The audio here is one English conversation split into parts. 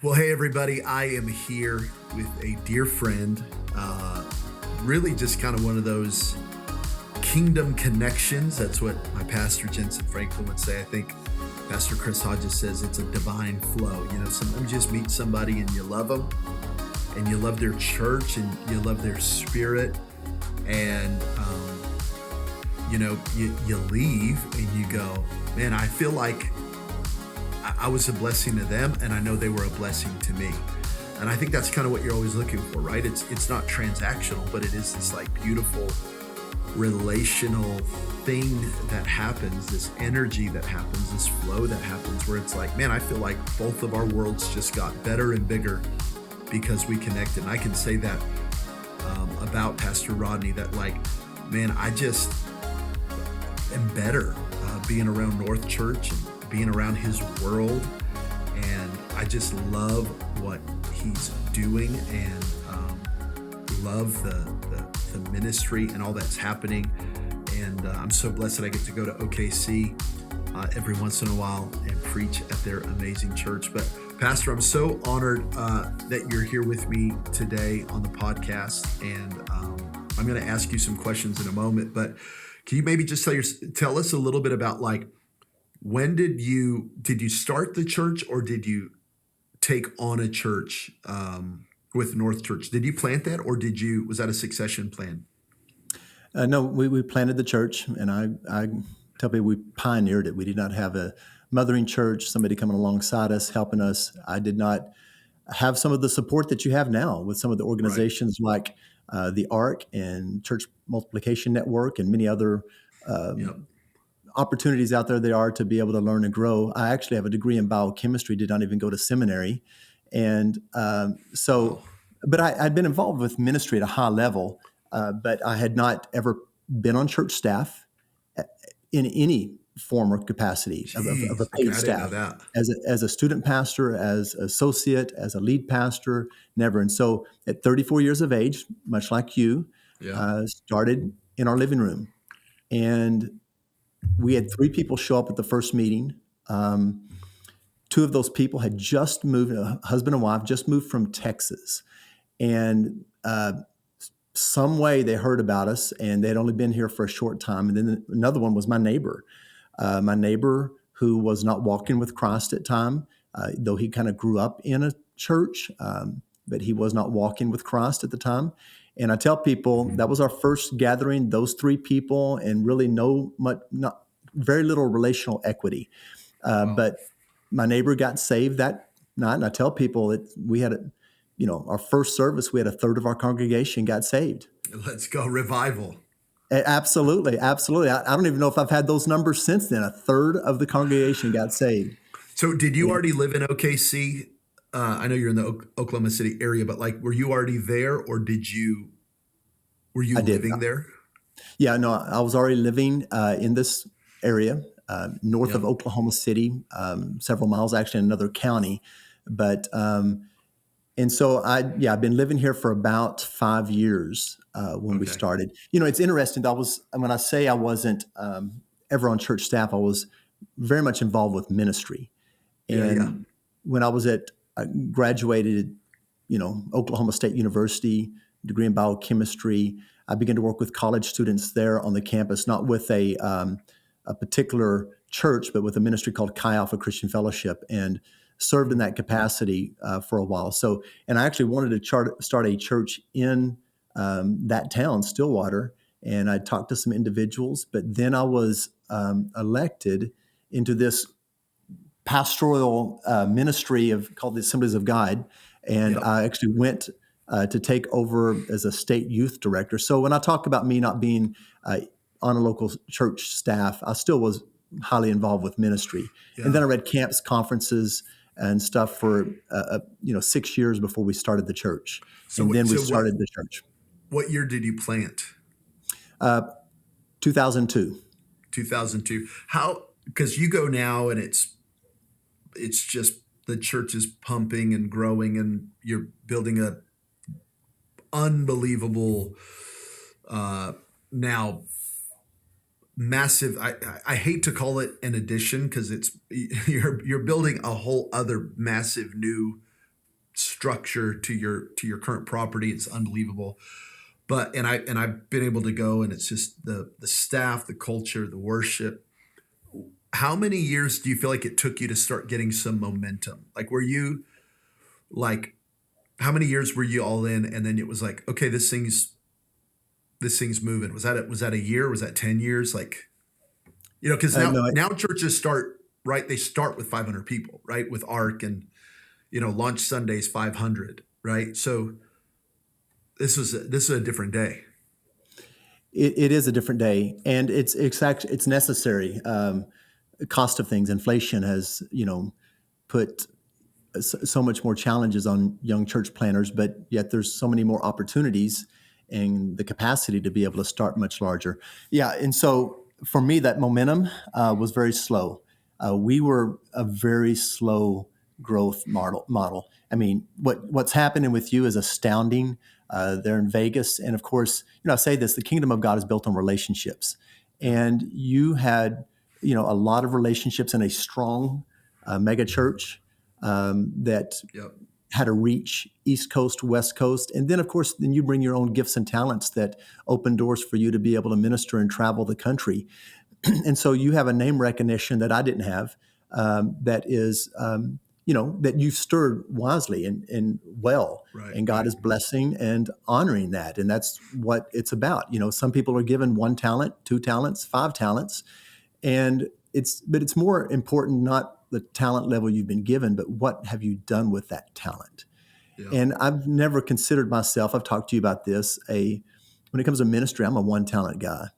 Well, hey, everybody. I am here with a dear friend. Really just kind of one of those kingdom connections. That's what my pastor, Jensen Franklin, would say. I think Pastor Chris Hodges says it's a divine flow. You know, sometimes you just meet somebody and you love them and you love their church and you love their spirit. And, you leave and you go, man, I feel like I was a blessing to them, and I know they were a blessing to me. And I think that's kind of what you're always looking for, right? It's not transactional, but it is this like beautiful relational thing that happens, this energy that happens, this flow that happens, where it's like, man, I feel like both of our worlds just got better and bigger because we connected. And I can say that about Pastor Rodney, that like, man, I just am better being around North Church and being around his world, and I just love what he's doing and love the ministry and all that's happening. And I'm so blessed that I get to go to OKC every once in a while and preach at their amazing church. But Pastor, I'm so honored that you're here with me today on the podcast, and I'm going to ask you some questions in a moment, but can you maybe just tell us a little bit about like, when did you start the church, or did you take on a church with North Church? Did you plant that, or was that a succession plan? No, we planted the church, and I tell people we pioneered it. We did not have a mothering church, somebody coming alongside us, helping us. I did not have some of the support that you have now with some of the organizations like the ARC and Church Multiplication Network and many other opportunities out there are to be able to learn and grow. I actually have a degree in biochemistry, did not even go to seminary. And but I'd been involved with ministry at a high level, but I had not ever been on church staff in any form or capacity of a paid staff. As a student pastor, as associate, as a lead pastor, never. And so at 34 years of age, much like you, started in our living room. And we had 3 people show up at the first meeting. 2 of those people had just moved, a husband and wife, just moved from Texas. And some way they heard about us, and they'd only been here for a short time. And then another one was my neighbor who was not walking with Christ at time, though he kind of grew up in a church, but he was not walking with Christ at the time. And I tell people that was our first gathering, those 3 people, and really very little relational equity. But my neighbor got saved that night, and I tell people that we had our first service, we had a third of our congregation got saved. Let's go, revival. Absolutely. I don't even know if I've had those numbers since then. A third of the congregation got saved. So did you already live in OKC? I know you're in the Oklahoma City area, but like, were you already there, or were you living there? Yeah, no, I was already living in this area, north of Oklahoma City, several miles actually in another county. But, and so I've been living here for about 5 years when we started. It's interesting. When I say I wasn't ever on church staff, I was very much involved with ministry. And when I was graduated, Oklahoma State University, degree in biochemistry, I began to work with college students there on the campus, not with a particular church, but with a ministry called Chi Alpha Christian Fellowship, and served in that capacity for a while. So, and I actually wanted to start a church in that town, Stillwater, and I talked to some individuals, but then I was elected into this pastoral ministry called the Assemblies of God, and I actually went to take over as a state youth director. So when I talk about me not being on a local church staff, I still was highly involved with ministry. And then I read camps, conferences, and stuff for 6 years before we started the church. And then we started the church. What year did you plant? 2002. 2002. How? Because you go now, and it's just the church is pumping and growing, and you're building a unbelievable now massive. I hate to call it an addition, because you're building a whole other massive new structure to your current property. It's unbelievable. But I've been able to go, and it's just the staff, the culture, the worship. How many years do you feel like it took you to start getting some momentum? Like, were you like, how many years were you all in, and then it was like, okay, this thing's moving? Was that a year? Was that 10 years? Like, because now No, now churches start, right. They start with 500 people, right, with Ark, and launch Sundays 500, right. So this is a different day. it is a different day, and it's necessary. The cost of things, inflation has put so much more challenges on young church planners, but yet there's so many more opportunities and the capacity to be able to start much larger. Yeah, and so for me, that momentum was very slow. We were a very slow growth model. I mean, what's happening with you is astounding. They're in Vegas, and of course, I say this: the kingdom of God is built on relationships, and you had a lot of relationships in a strong mega church that Yep. had to reach East Coast, West Coast. And then, of course, then you bring your own gifts and talents that open doors for you to be able to minister and travel the country. And so you have a name recognition that I didn't have, that is, that you've stirred wisely and well. Right. And God Right. is blessing and honoring that. And that's what it's about. Some people are given 1 talent, 2 talents, 5 talents. And it's more important, not the talent level you've been given, but what have you done with that talent? Yeah. And I've never considered myself, I've talked to you about this, when it comes to ministry, I'm a 1 talent guy.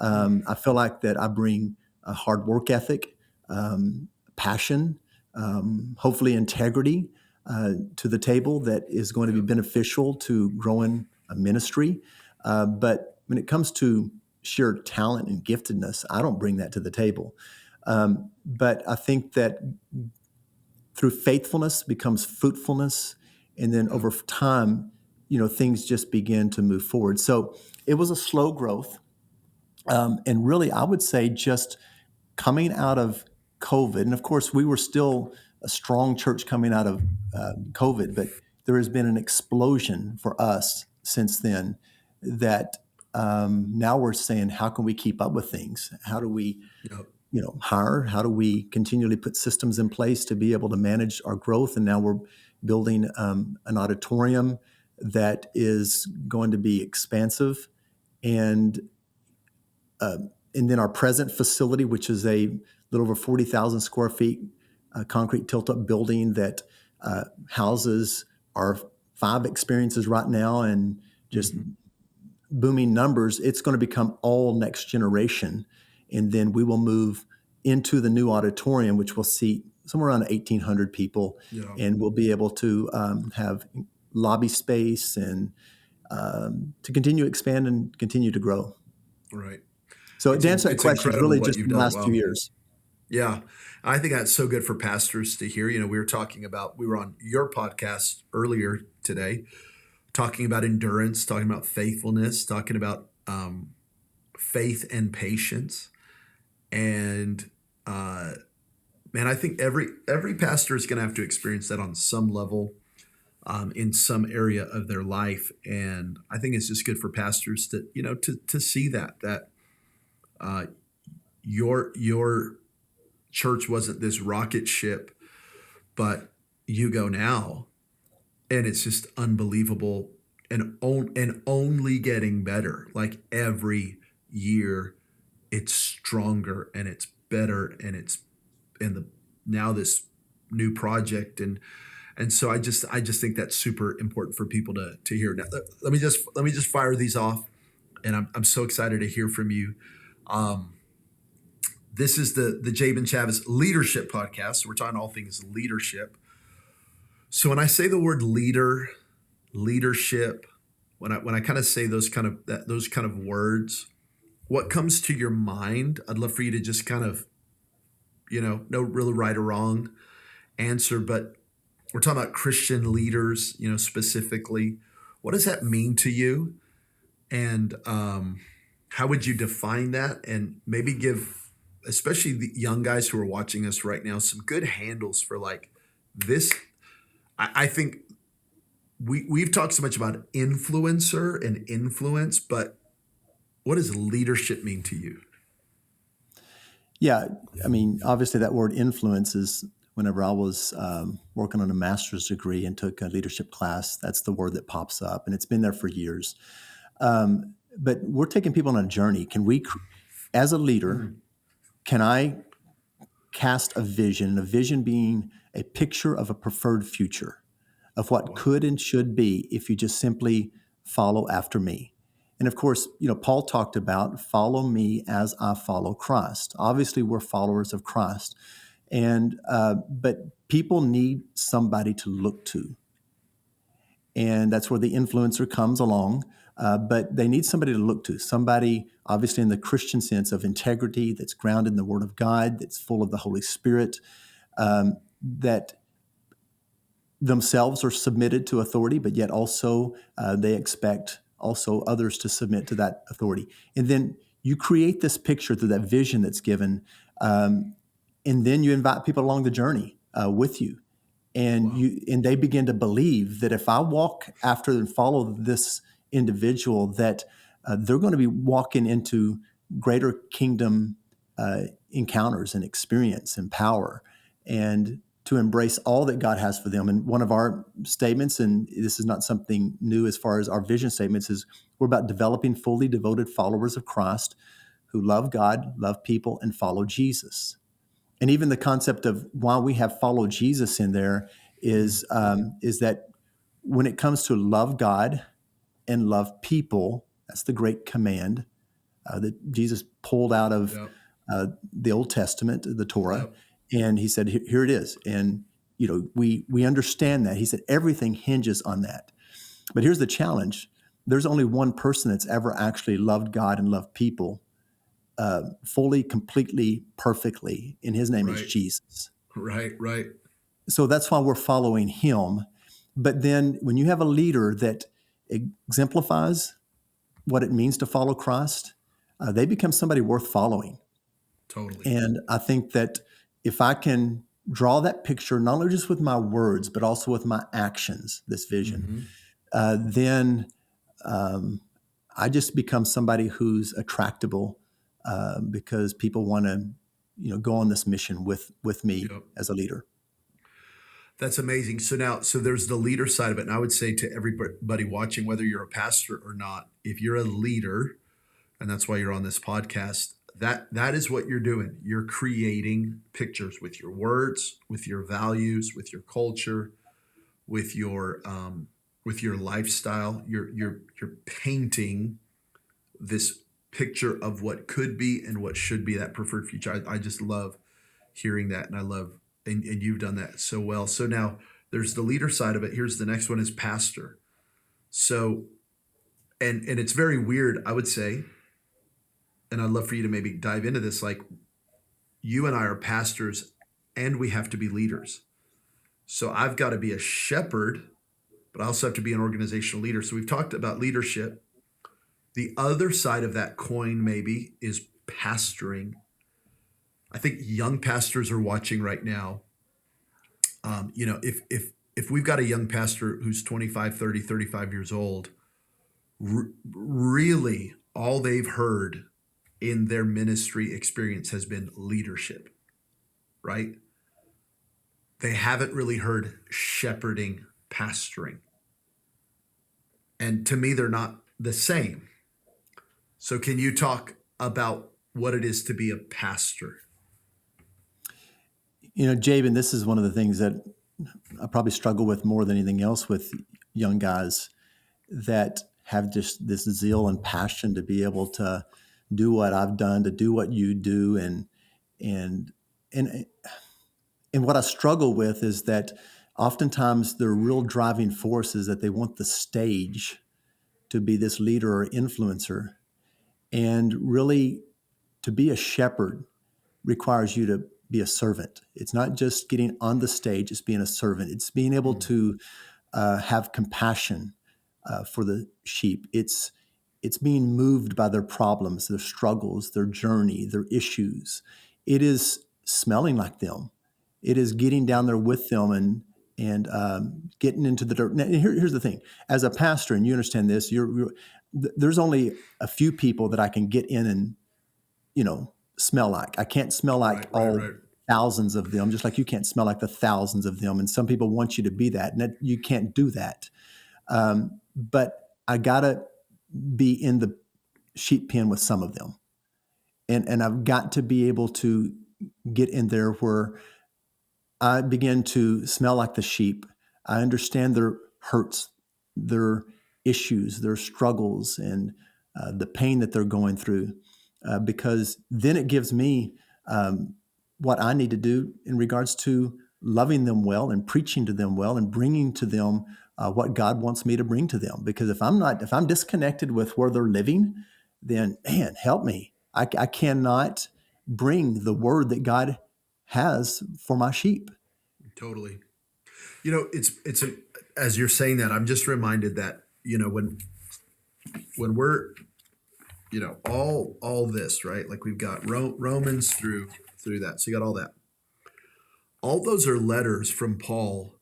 I feel like that I bring a hard work ethic, passion, hopefully integrity to the table that is going to be beneficial to growing a ministry. But when it comes to sheer talent and giftedness, I don't bring that to the table. But I think that through faithfulness becomes fruitfulness, and then over time, things just begin to move forward. So it was a slow growth, and really, I would say just coming out of COVID, and of course, we were still a strong church coming out of COVID, but there has been an explosion for us since then that now we're saying, how can we keep up with things? How do we Yep. hire? How do we continually put systems in place to be able to manage our growth? And now we're building an auditorium that is going to be expansive, and then our present facility, which is a little over 40,000 square feet, concrete tilt-up building that houses our 5 experiences right now, and just booming numbers. It's going to become all next generation. And then we will move into the new auditorium, which will seat somewhere around 1,800 people. Yeah. And we'll be able to have lobby space and to continue to expand and continue to grow. Right. So to answer that It's question, it's incredible really what just you've in the done. last Wow. few years. Yeah. I think that's so good for pastors to hear. We were on your podcast earlier today, talking about endurance, talking about faithfulness, talking about faith and patience. And man, I think every pastor is going to have to experience that on some level, in some area of their life. And I think it's just good for pastors to to see that your church wasn't this rocket ship, but you go now, and it's just unbelievable, and only getting better. Like every year, it's stronger and it's better, and now this new project, and so I just think that's super important for people to hear. Now, let me just fire these off, and I'm so excited to hear from you. This is the Jabin Chavez Leadership Podcast. So we're talking all things leadership. So when I say the word leadership, when I kind of say those kind of words, what comes to your mind? I'd love for you to just kind of, no really right or wrong answer, but we're talking about Christian leaders, specifically. What does that mean to you? And how would you define that? And maybe give, especially the young guys who are watching us right now, some good handles for like this. I think we've talked so much about influencer and influence, but what does leadership mean to you? Yeah, I mean, obviously that word influence is whenever I was working on a master's degree and took a leadership class, that's the word that pops up, and it's been there for years. But we're taking people on a journey. As a leader, Mm. can I cast a vision being a picture of a preferred future, of what Wow. could and should be if you just simply follow after me. And of course, Paul talked about follow me as I follow Christ. Obviously, we're followers of Christ, and but people need somebody to look to, and that's where the influencer comes along. But they need somebody to look to, somebody, obviously, in the Christian sense of integrity, that's grounded in the Word of God, that's full of the Holy Spirit, that themselves are submitted to authority, but yet also they expect also others to submit to that authority. And then you create this picture through that vision that's given, um, and then you invite people along the journey with you, and Wow. they begin to believe that if I walk after and follow this individual, that they're going to be walking into greater kingdom encounters and experience and power, and to embrace all that God has for them. And one of our statements, and this is not something new as far as our vision statements, is we're about developing fully devoted followers of Christ who love God, love people, and follow Jesus. And even the concept of why we have follow Jesus in there Mm. is that when it comes to love God and love people, that's the great command that Jesus pulled out of Yep. the Old Testament, the Torah, Yep. and he said, "Here it is." And we understand that. He said everything hinges on that. But here's the challenge: there's only one person that's ever actually loved God and loved people fully, completely, perfectly, and his name is Right. Jesus. Right. Right. So that's why we're following him. But then when you have a leader that exemplifies what it means to follow Christ, they become somebody worth following. Totally. And I think that if I can draw that picture, not only just with my words, but also with my actions, this vision, Hmm. then um, I just become somebody who's attractable because people want to, go on this mission with me Yep. as a leader. That's amazing. So there's the leader side of it. And I would say to everybody watching, whether you're a pastor or not, if you're a leader, and that's why you're on this podcast, that is what you're doing. You're creating pictures with your words, with your values, with your culture, with your lifestyle. You're painting this picture of what could be and what should be that preferred future. I just love hearing that, and I love and you've done that so well. So now there's the leader side of it. Here's the next one is pastor. So and it's very weird, I would say, and I'd love for you to maybe dive into this. Like, you and I are pastors, and we have to be leaders. So I've got to be a shepherd, but I also have to be an organizational leader. So we've talked about leadership. The other side of that coin maybe is pastoring. I think young pastors are watching right now. If we've got a young pastor who's 25, 30, 35 years old, really all they've heard in their ministry experience has been leadership, right? They haven't really heard shepherding, pastoring. And to me, they're not the same. So, can you talk about what it is to be a pastor? Jabin, this is one of the things that I probably struggle with more than anything else with young guys that have just this zeal and passion to be able to do what I've done, to do what you do, and and and what I struggle with is that oftentimes the real driving force is that they want the stage to be this leader or influencer, and really to be a shepherd requires you to be a servant. It's not just getting on the stage, it's being a servant. It's being able Mm. to have compassion for the sheep. It's being moved by their problems, their struggles, their journey, their issues. It is smelling like them. It is getting down there with them and getting into the dirt. Now, here's the thing: as a pastor, and you understand this, there's only a few people that I can get in and smell like. I can't smell like all Right. thousands of them, just like you can't smell like the thousands of them. And some people want you to be that, and you can't do that. But I gotta be in the sheep pen with some of them, and I've got to be able to get in there where I begin to smell like the sheep. I understand their hurts, their issues, their struggles, and the pain that they're going through, because then it gives me what I need to do in regards to loving them well and preaching to them well and bringing to them what God wants me to bring to them. Because if I'm disconnected with where they're living, then man, help me. I cannot bring the word that God has for my sheep. Totally. As you're saying that, I'm just reminded that, when we're, all this, right? Like we've got Romans through that. So you got all that. All those are letters from Paul,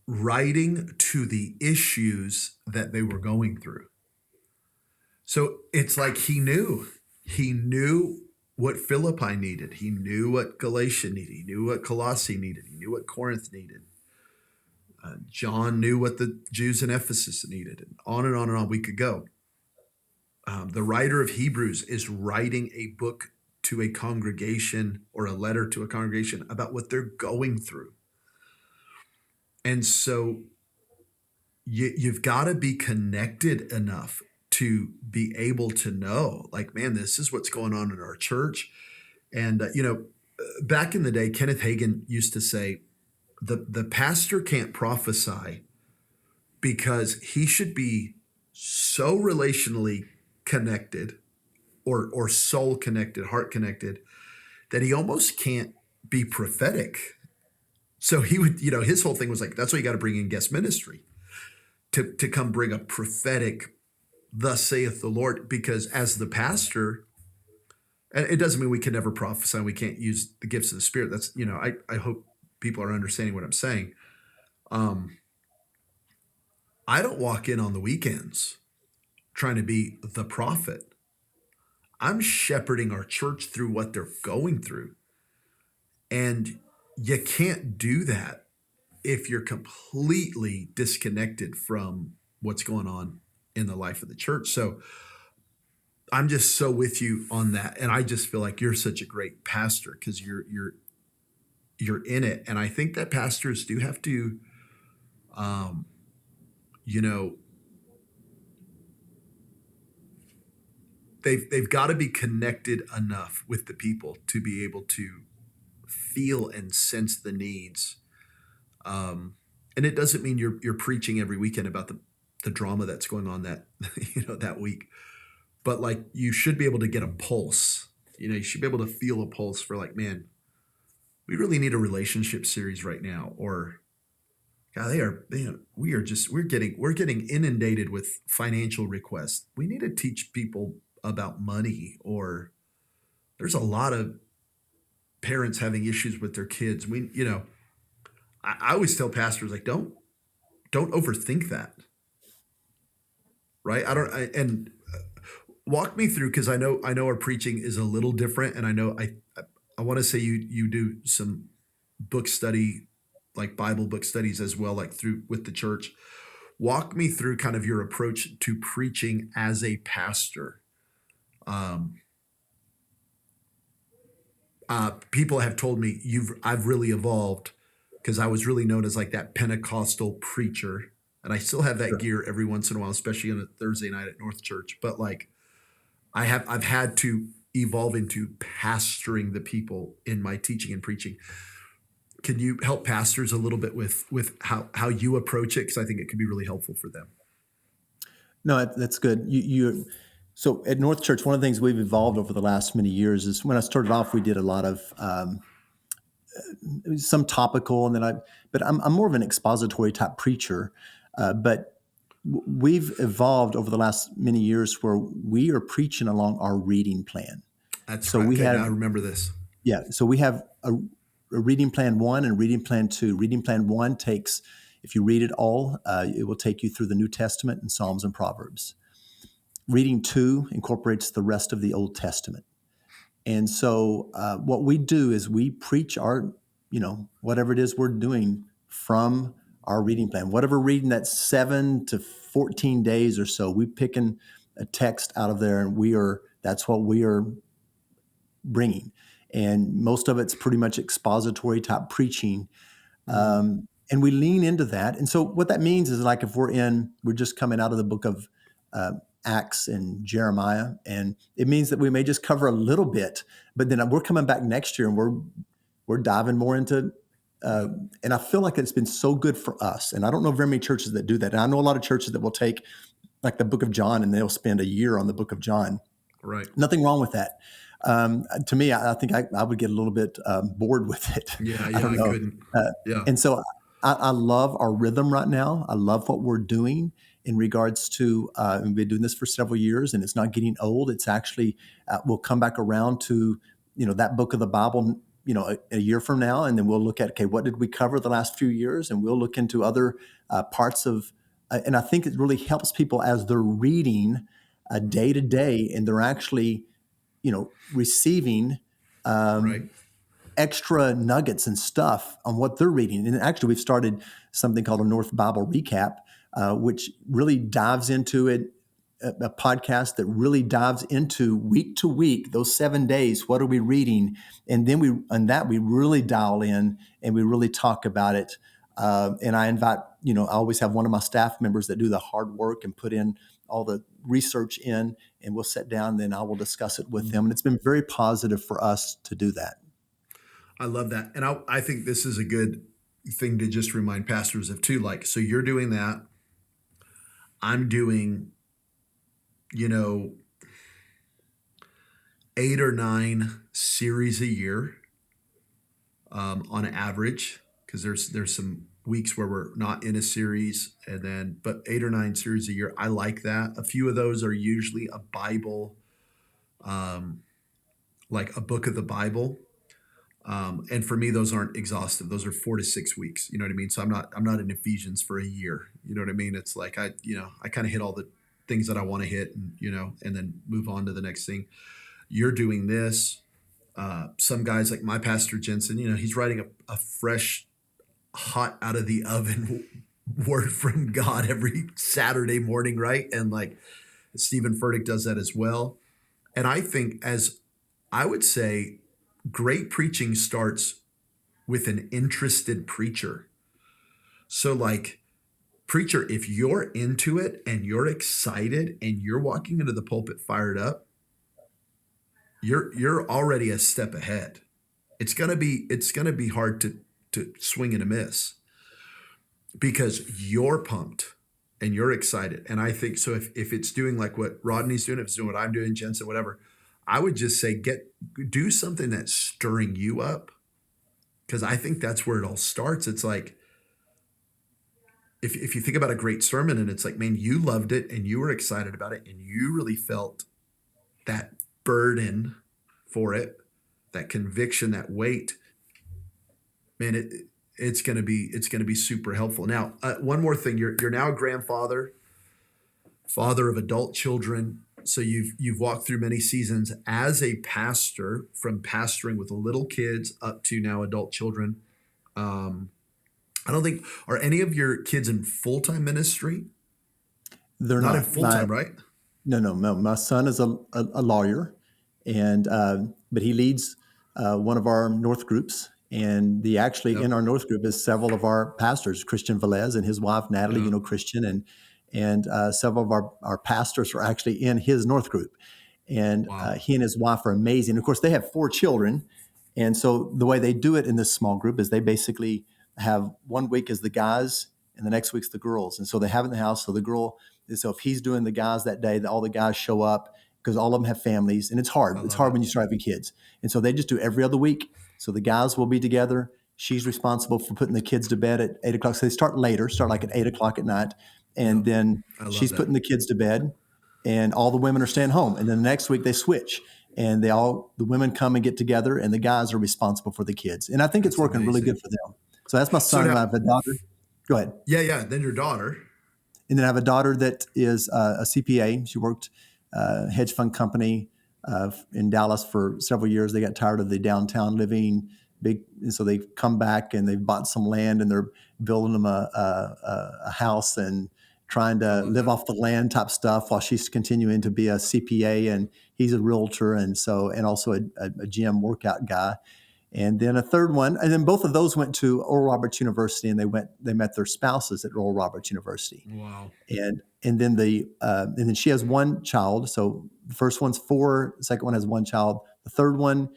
writing to the issues that they were going through. So it's like he knew what Philippi needed. He knew what Galatia needed. He knew what Colossae needed. He knew what Corinth needed. John knew what the Jews in Ephesus needed, and on and on and on we could go. The writer of Hebrews is writing a book to a congregation, or a letter to a congregation, about what they're going through. And so you've got to be connected enough to be able to know, like, man, this is what's going on in our church. And, back in the day, Kenneth Hagin used to say, the pastor can't prophesy because he should be so relationally connected, or soul connected, heart connected, that he almost can't be prophetic. So he would, his whole thing was like, that's why you got to bring in guest ministry to come bring a prophetic, thus saith the Lord, because as the pastor, and it doesn't mean we can never prophesy, we can't use the gifts of the Spirit. That's, I hope people are understanding what I'm saying. I don't walk in on the weekends trying to be the prophet. I'm shepherding our church through what they're going through. And you can't do that if you're completely disconnected from what's going on in the life of the church. So I'm just so with you on that. And I just feel like you're such a great pastor because you're in it. And I think that pastors do have to, they've got to be connected enough with the people to be able to feel and sense the needs. And it doesn't mean you're preaching every weekend about the drama that's going on that week, but like you should be able to get a pulse. You should be able to feel a pulse for, like, man, we really need a relationship series right now, or God, we're getting inundated with financial requests. We need to teach people about money, or there's a lot of parents having issues with their kids. I always tell pastors, like, don't overthink that. Right. And walk me through, because I know our preaching is a little different. And I know I want to say you do some book study, like Bible book studies as well, like with the church. Walk me through kind of your approach to preaching as a pastor. People have told me I've really evolved, because I was really known as like that Pentecostal preacher, and I still have that Sure. gear every once in a while, especially on a Thursday night at North Church. But like I've had to evolve into pastoring the people in my teaching and preaching. Can you help pastors a little bit with how you approach it? Because I think it could be really helpful for them. No, that's good. So at North Church, one of the things we've evolved over the last many years is, when I started off, we did a lot of some topical, and then but I'm more of an expository type preacher. But we've evolved over the last many years where we are preaching along our reading plan. That's So right. we Okay, have, now I remember this. Yeah. So we have a reading plan 1 and reading plan 2. Reading plan 1 takes, if you read it all, it will take you through the New Testament and Psalms and Proverbs. Reading 2 incorporates the rest of the Old Testament. And so what we do is we preach our, whatever it is we're doing from our reading plan. Whatever reading that's 7 to 14 days or so, we picking a text out of there, and that's what we are bringing. And most of it's pretty much expository type preaching. And we lean into that. And so what that means is, like, if we're just coming out of the book of Acts and Jeremiah, and it means that we may just cover a little bit, but then we're coming back next year and we're diving more into, and I feel like it's been so good for us. And I don't know very many churches that do that. And I know a lot of churches that will take like the book of John and they'll spend a year on the book of John. Right. Nothing wrong with that. To me, I think I would get a little bit bored with it. Yeah, I don't know. couldn't. Yeah. And so I love our rhythm right now. I love what we're doing in regards to, we've been doing this for several years, and it's not getting old. It's actually, we'll come back around to, that book of the Bible, a year from now, and then we'll look at, okay, what did we cover the last few years? And we'll look into other parts of, and I think it really helps people as they're reading day to day, and they're actually, receiving Right. extra nuggets and stuff on what they're reading. And actually, we've started something called a North Bible Recap, which really dives into it, a podcast that really dives into week to week, those 7 days, what are we reading? And then we really dial in and we really talk about it. And I invite, I always have one of my staff members that do the hard work and put in all the research in, and we'll sit down, and then I will discuss it with them. And it's been very positive for us to do that. I love that. And I think this is a good thing to just remind pastors of too. Like, so you're doing that. I'm doing, 8 or 9 series a year on average, because there's some weeks where we're not in a series, but 8 or 9 series a year. I like that. A few of those are usually a Bible, like a book of the Bible. And for me, those aren't exhaustive. Those are 4 to 6 weeks. You know what I mean? So I'm not in Ephesians for a year. You know what I mean? It's like I kind of hit all the things that I want to hit, and then move on to the next thing. You're doing this. Some guys like my pastor Jensen, he's writing a fresh, hot out of the oven word from God every Saturday morning, right? And like Stephen Furtick does that as well. And I think, as I would say, great preaching starts with an interested preacher. So like, preacher, if you're into it and you're excited and you're walking into the pulpit fired up, you're already a step ahead. It's gonna be hard to swing and a miss, because you're pumped and you're excited. And I think so if it's doing like what Rodney's doing, if it's doing what I'm doing, Jensen, whatever, I would just say do something that's stirring you up, because I think that's where it all starts. It's like, if you think about a great sermon and it's like, man, you loved it and you were excited about it and you really felt that burden for it, that conviction, that weight, man, it's going to be super helpful. Now, one more thing, you're now a grandfather, father of adult children. So you've walked through many seasons as a pastor, from pastoring with little kids up to now adult children. I don't think, are any of your kids in full-time ministry? They're not in full-time, right? No. My son is a lawyer, and but he leads one of our North groups. And in our North group is several of our pastors, Christian Velez and his wife, Natalie, Christian, and several of our pastors are actually in his North group. And Wow. He and his wife are amazing. Of course, they have 4 children. And so the way they do it in this small group is they basically have one week is the guys and the next week's the girls. And so they have it in the house. So if he's doing the guys that day, all the guys show up, because all of them have families, and it's hard. It's hard when you start having kids. And so they just do every other week. So the guys will be together. She's responsible for putting the kids to bed at 8 o'clock. So they start like at 8 o'clock at night. And then she's putting the kids to bed, and all the women are staying home. And then the next week they switch. and the women come and get together, and the guys are responsible for the kids. And I think it's That's working really amazing. good for them. So that's my So son, and I now, have a daughter. Go ahead. yeah. Then your daughter. And then I have a daughter that is a CPA. She worked hedge fund company in Dallas for several years. They got tired of the downtown living, big, and so they've come back and they've bought some land and they're building them a house and trying I to love live that. off the land type stuff while she's continuing to be a CPA, and he's a realtor and also a gym workout guy. And then a third one, and then both of those went to Oral Roberts University, and they met their spouses at Oral Roberts University. Wow. And then she has one child. So the first one's 4, the second one has one child. The third one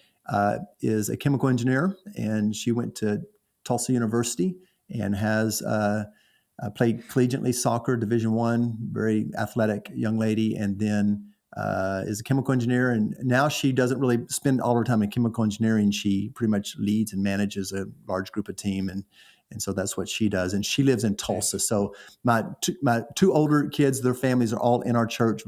is a chemical engineer, and she went to Tulsa University and has played collegiately soccer, Division I, very athletic young lady, and then is a chemical engineer. And now she doesn't really spend all her time in chemical engineering. She pretty much leads and manages a large group of team, and so that's what she does. And she lives in Tulsa. Jeez. So my two older kids, their families are all in our church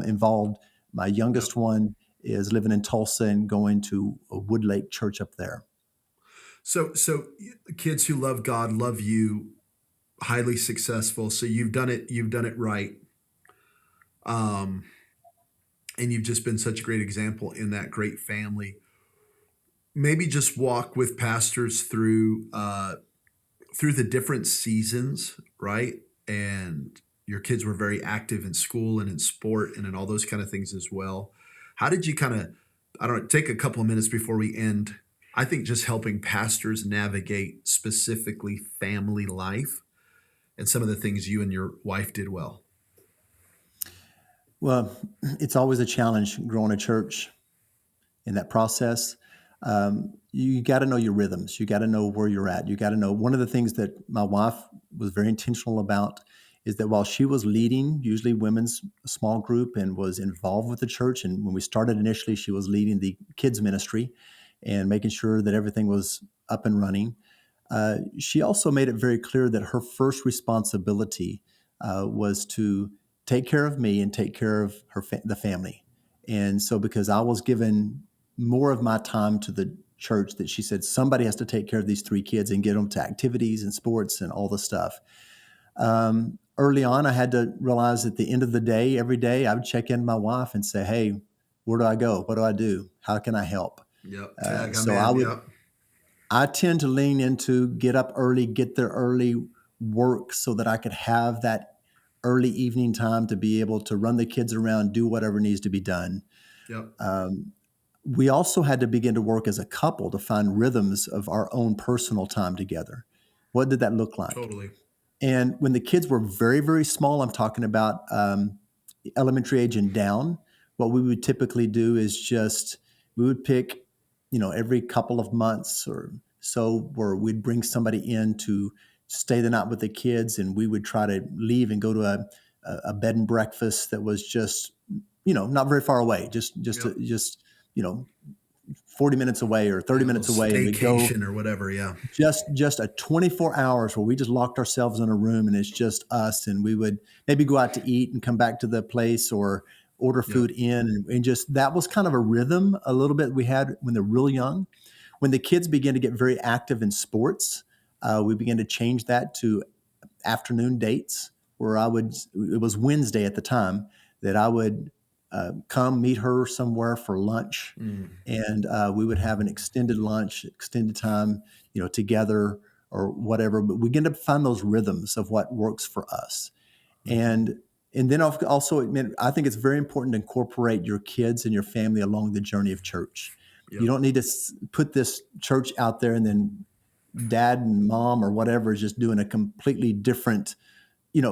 involved. My Yep. youngest one is living in Tulsa and going to a Woodlake church up there. So kids who love God love you, highly successful. So you've done it. You've done it right. Um, and you've just been such a great example in that great family. Maybe just walk with pastors through the different seasons, right? And your kids were very active in school and in sport and in all those kind of things as well. How did you kind of, I don't know, take a couple of minutes before we end? I think just helping pastors navigate specifically family life and some of the things you and your wife did well. Well, it's always a challenge growing a church in that process. You got to know your rhythms. You got to know where you're at. You got to know. One of the things that my wife was very intentional about is that while she was leading usually women's small group and was involved with the church, and when we started initially, she was leading the kids ministry and making sure that everything was up and running. She also made it very clear that her first responsibility was to take care of me and take care of the family. And so, because I was given more of my time to the church, that she said somebody has to take care of these 3 kids and get them to activities and sports and all the stuff. Early on, I had to realize at the end of the day, every day, I would check in with my wife and say, "Hey, where do I go? What do I do? How can I help?" Yep. Tag, I'm So in. Yep. I tend to lean into get up early, get there early, work so that I could have that early evening time to be able to run the kids around, do whatever needs to be done. Yep. We also had to begin to work as a couple to find rhythms of our own personal time together. What did that look like? Totally. And when the kids were very, very small, I'm talking about elementary age and down, what we would typically do is we would pick, every couple of months or so, where we'd bring somebody in to stay the night with the kids, and we would try to leave and go to a bed and breakfast that was just, not very far away, just Yep. 40 minutes away or 30 Yeah, a minutes little away, and we go staycation or whatever. Yeah. just a 24 hours where we just locked ourselves in a room and it's just us, and we would maybe go out to eat and come back to the place or order Yep. food in, and just that was kind of a rhythm a little bit we had when they're really young. When the kids began to get very active in sports, we began to change that to afternoon dates, where it was Wednesday at the time, that I would come meet her somewhere for lunch, Mm. and we would have an extended lunch, extended time, together or whatever. But we begin to find those rhythms of what works for us. Mm-hmm. And then also, I think it's very important to incorporate your kids and your family along the journey of church. Yep. You don't need to put this church out there and then dad and mom or whatever is just doing a completely different. We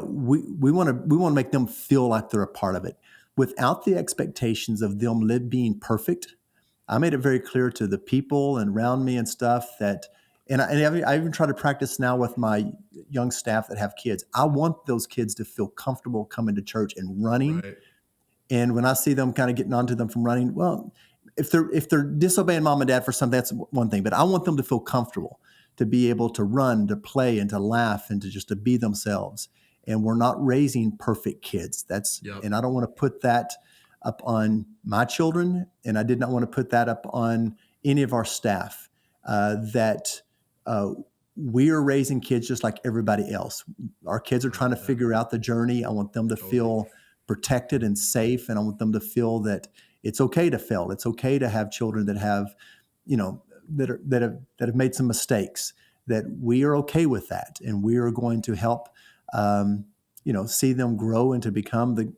want to make them feel like they're a part of it, without the expectations of them being perfect. I made it very clear to the people and around me and stuff that, and I even try to practice now with my young staff that have kids. I want those kids to feel comfortable coming to church and running. Right. And when I see them kind of getting onto them from running, well, if they're disobeying mom and dad for something, that's one thing. But I want them to feel comfortable, to be able to run, to play, and to laugh, and to be themselves. And we're not raising perfect kids. Yep. And I don't want to put that up on my children, and I did not want to put that up on any of our staff, that we are raising kids just like everybody else. Our kids are trying to figure out the journey. I want them to feel protected and safe, and I want them to feel that it's okay to fail. It's okay to have children that have, that have made some mistakes, that we are okay with that, and we are going to help see them grow and to become the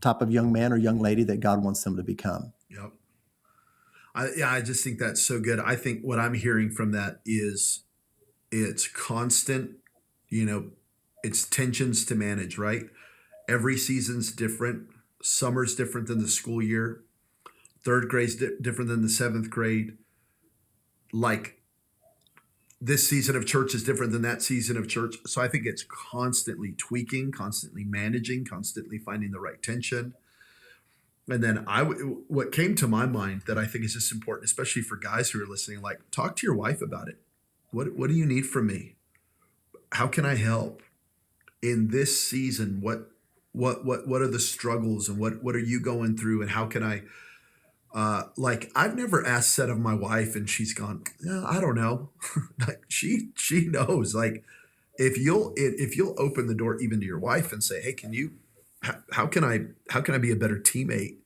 type of young man or young lady that God wants them to become. Yep. I just think that's so good. I think what I'm hearing from that is it's constant, it's tensions to manage, right? Every season's different. Summer's different than the school year. Third grade's different than the seventh grade. Like, this season of church is different than that season of church. So I think it's constantly tweaking, constantly managing, constantly finding the right tension. And then what came to my mind that I think is just important, especially for guys who are listening, like, talk to your wife about it. What do you need from me? How can I help in this season? What are the struggles, and what are you going through, and how can I, I've never asked that of my wife and she's gone, yeah, I don't know. Like, she knows. Like, if you'll open the door even to your wife and say, hey, how can I be a better teammate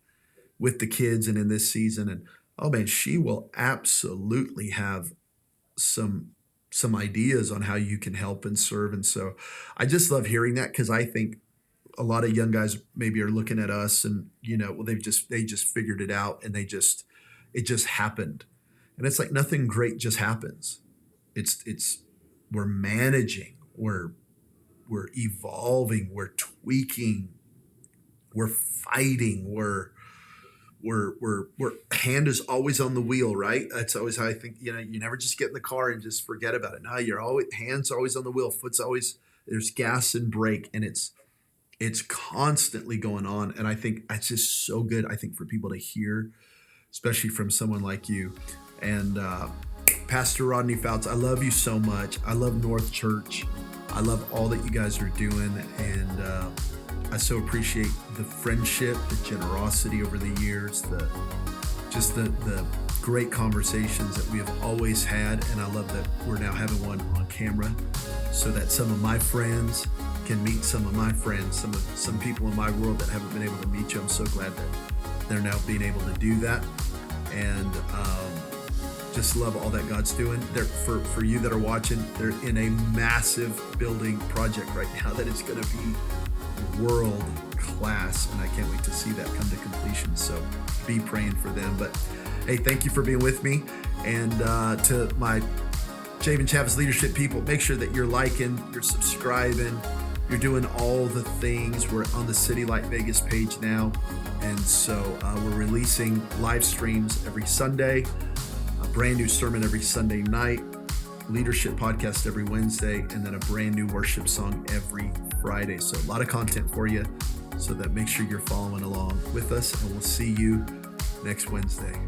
with the kids and in this season? And oh man, she will absolutely have some ideas on how you can help and serve. And so I just love hearing that, because I think a lot of young guys maybe are looking at us and, they just figured it out, and it just happened. And it's like, nothing great just happens. We're managing, we're evolving, we're tweaking, we're fighting, we're hand is always on the wheel, right? That's always how I think, you never just get in the car and just forget about it. No, hands are always on the wheel, there's gas and brake, and it's constantly going on. And I think it's just so good, I think, for people to hear, especially from someone like you. And Pastor Rodney Fouts, I love you so much. I love North Church. I love all that you guys are doing. And I so appreciate the friendship, the generosity over the years, the great conversations that we have always had. And I love that we're now having one on camera, so that some of my friends can meet some of my friends, some people in my world that haven't been able to meet you. I'm so glad that they're now being able to do that. And just love all that God's doing. For you that are watching, they're in a massive building project right now that is going to be world class, and I can't wait to see that come to completion. So be praying for them. But hey, thank you for being with me. And to my Jabin Chavez leadership people, make sure that you're liking, you're subscribing, you're doing all the things. We're on the City Light Vegas page now. And so we're releasing live streams every Sunday, a brand new sermon every Sunday night, leadership podcast every Wednesday, and then a brand new worship song every Friday. So a lot of content for you, so that make sure you're following along with us, and we'll see you next Wednesday.